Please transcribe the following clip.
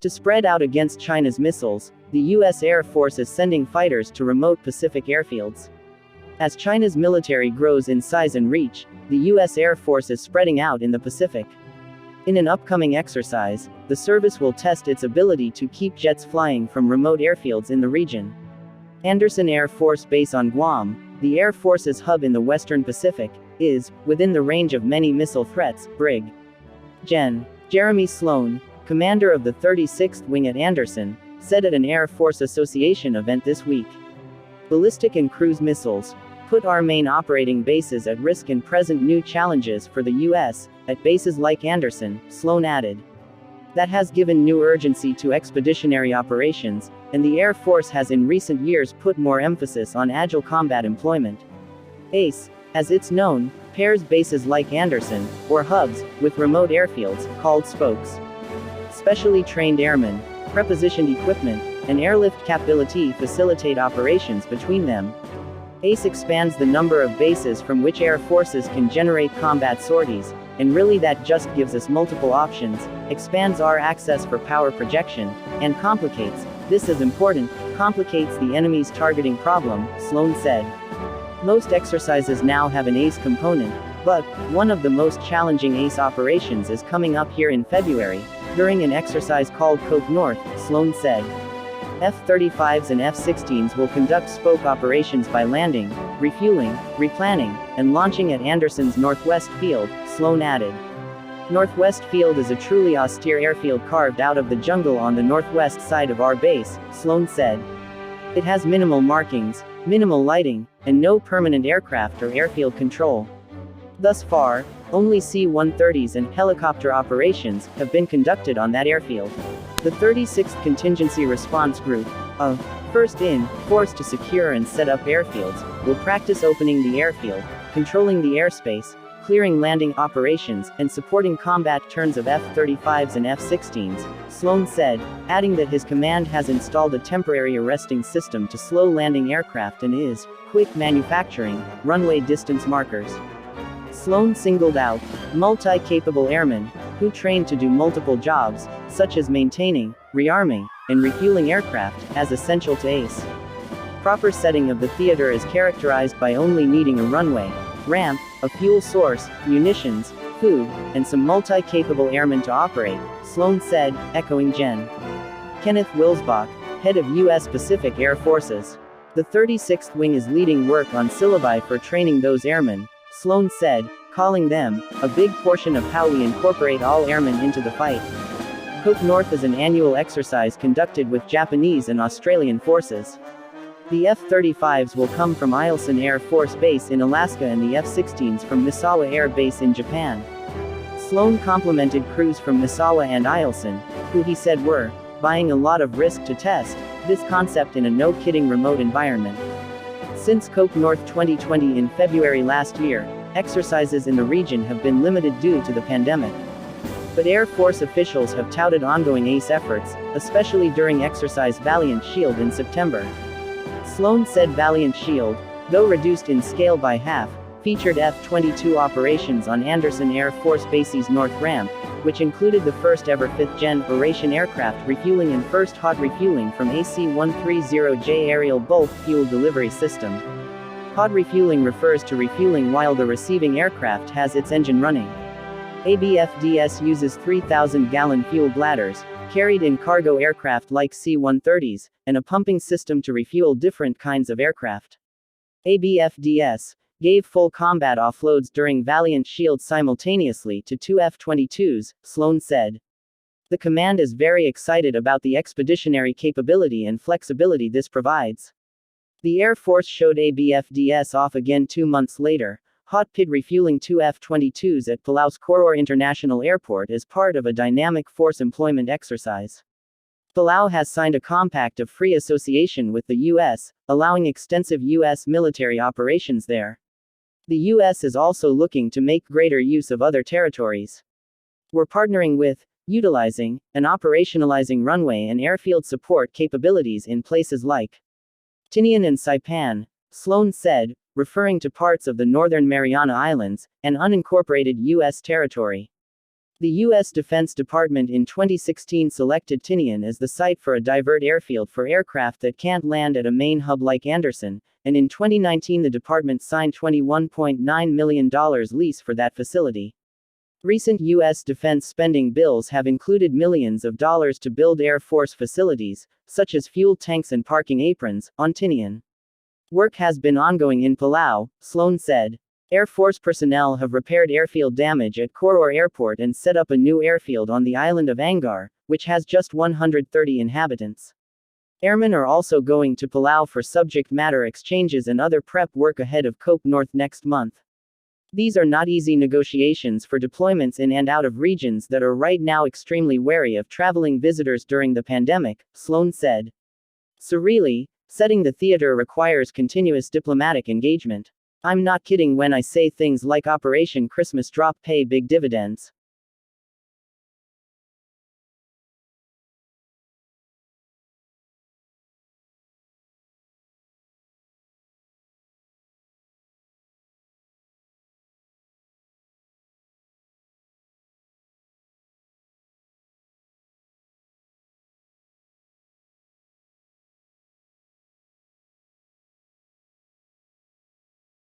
To spread out against China's missiles, the U.S. Air Force is sending fighters to remote Pacific airfields. As China's military grows in size and reach, the U.S. Air Force is spreading out in the Pacific. In an upcoming exercise, the service will test its ability to keep jets flying from remote airfields in the region. Andersen Air Force Base on Guam, the Air Force's hub in the Western Pacific, is within the range of many missile threats. Brig. Gen. Jeremy Sloan, commander of the 36th Wing at Andersen, said at an Air Force Association event this week. Ballistic and cruise missiles put our main operating bases at risk and present new challenges for the U.S. at bases like Andersen, Sloan added. That has given new urgency to expeditionary operations, and the Air Force has in recent years put more emphasis on agile combat employment. ACE, as it's known, pairs bases like Andersen, or hubs, with remote airfields, called spokes. Specially trained airmen, prepositioned equipment, and airlift capability facilitate operations between them. ACE expands the number of bases from which air forces can generate combat sorties, and really that just gives us multiple options, expands our access for power projection, and complicates, this is important, complicates the enemy's targeting problem, Sloan said. Most exercises now have an ACE component, but one of the most challenging ACE operations is coming up here in February, during an exercise called Cope North, Sloan said. F-35s and F-16s will conduct spoke operations by landing, refueling, replanning, and launching at Andersen's Northwest Field, Sloan added. Northwest Field is a truly austere airfield carved out of the jungle on the northwest side of our base, Sloan said. It has minimal markings, minimal lighting, and no permanent aircraft or airfield control. Thus far, only C-130s and helicopter operations have been conducted on that airfield. The 36th Contingency Response Group, of First In, Force to secure and set up airfields, will practice opening the airfield, controlling the airspace, clearing landing operations, and supporting combat turns of F-35s and F-16s, Sloan said, adding that his command has installed a temporary arresting system to slow landing aircraft and is quick manufacturing runway distance markers. Sloan singled out multi-capable airmen who trained to do multiple jobs, such as maintaining, rearming, and refueling aircraft, as essential to ACE. Proper setting of the theater is characterized by only needing a runway, ramp, a fuel source, munitions, food, and some multi-capable airmen to operate, Sloan said, echoing Gen. Kenneth Wilsbach, head of U.S. Pacific Air Forces. The 36th Wing is leading work on syllabi for training those airmen, Sloan said, calling them a big portion of how we incorporate all airmen into the fight. Cope North is an annual exercise conducted with Japanese and Australian forces. The F-35s will come from Eielson Air Force Base in Alaska and the F-16s from Misawa Air Base in Japan. Sloan complimented crews from Misawa and Eielson, who he said were buying a lot of risk to test this concept in a no-kidding remote environment. Since Cope North 2020 in February last year, exercises in the region have been limited due to the pandemic. But Air Force officials have touted ongoing ACE efforts, especially during Exercise Valiant Shield in September. Sloan said Valiant Shield, though reduced in scale by half, featured F-22 operations on Andersen Air Force Base's North Ramp, which included the first ever 5th-gen Oration aircraft refueling and first hot refueling from AC-130J aerial bulk fuel delivery system. Hot refueling refers to refueling while the receiving aircraft has its engine running. ABFDS uses 3,000-gallon fuel bladders, carried in cargo aircraft like C-130s, and a pumping system to refuel different kinds of aircraft. ABFDS gave full combat offloads during Valiant Shield simultaneously to 2 F-22s, Sloan said. The command is very excited about the expeditionary capability and flexibility this provides. The Air Force showed ABFDS off again 2 months later, hot pit refueling 2 F-22s at Palau's Koror International Airport as part of a dynamic force employment exercise. Palau has signed a compact of free association with the U.S., allowing extensive U.S. military operations there. The U.S. is also looking to make greater use of other territories. We're partnering with, utilizing, and operationalizing runway and airfield support capabilities in places like Tinian and Saipan, Sloan said, referring to parts of the Northern Mariana Islands, and unincorporated U.S. territory. The U.S. Defense Department in 2016 selected Tinian as the site for a divert airfield for aircraft that can't land at a main hub like Andersen, and in 2019 the department signed $21.9 million lease for that facility. Recent U.S. defense spending bills have included millions of dollars to build Air Force facilities, such as fuel tanks and parking aprons, on Tinian. Work has been ongoing in Palau, Sloan said. Air Force personnel have repaired airfield damage at Koror Airport and set up a new airfield on the island of Angar, which has just 130 inhabitants. Airmen are also going to Palau for subject matter exchanges and other prep work ahead of COP North next month. These are not easy negotiations for deployments in and out of regions that are right now extremely wary of traveling visitors during the pandemic, Sloan said. Surreally, setting the theater requires continuous diplomatic engagement. I'm not kidding when I say things like Operation Christmas Drop pay big dividends.